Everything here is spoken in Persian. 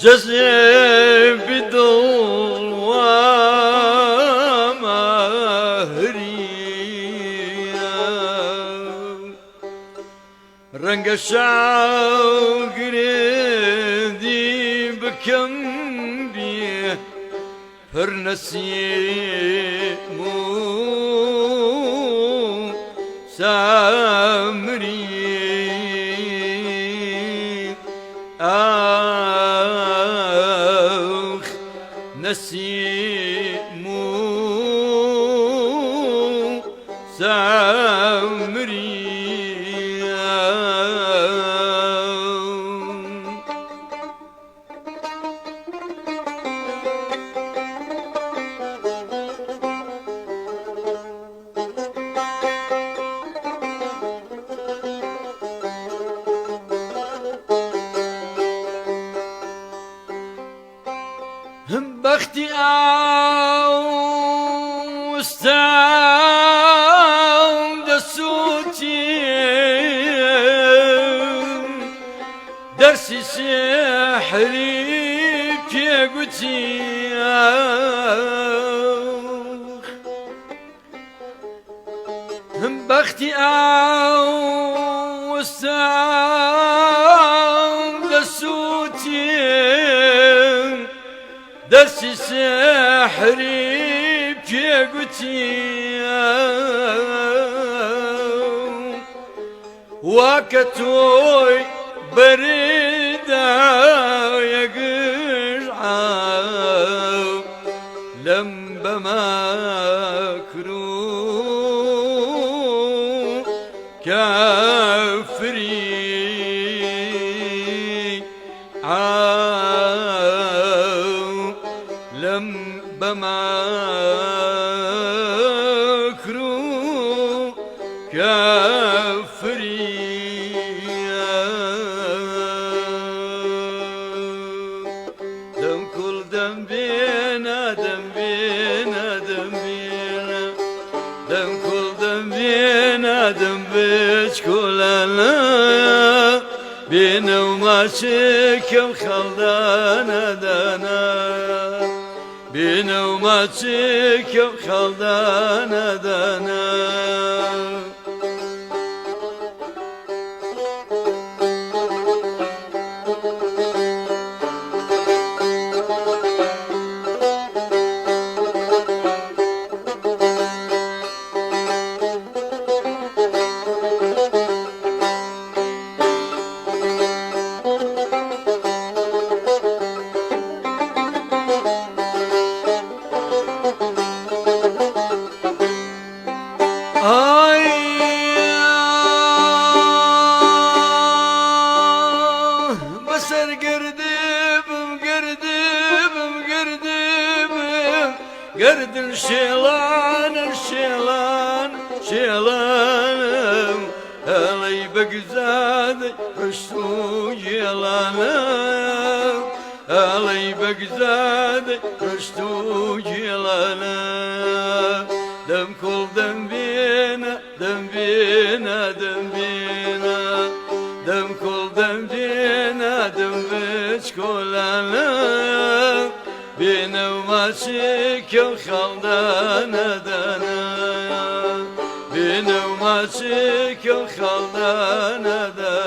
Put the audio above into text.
جذب دل ومهرية رنگ شوق ردي بكم بيه پر نسيم سامري نسيم سامري بختي استعود صوتي درسي سحري في قوتي بختي استعود صوتي درسي سحري في قوتي وكتوي بريدة يقرع لم بمكرو كافري لم بمكرو كافري دم كل دم بينا دم بينا دم بينا دم كل دم بينا دم بيش كلنا بينا وما شكم خلدانا دانا بينا وما تشكم خلدانا دانا بسر قردم شيلان شيلان شيلان هلي بقزاد رشتو جيلانا هلي بقزاد رشتو جيلانا دم كل دم بينا دم بينا دم بينا دم كل دم بينا دم بيش كلنا بينا وما شكم خلدانا دانا بينا وما شكم خلدانا دانا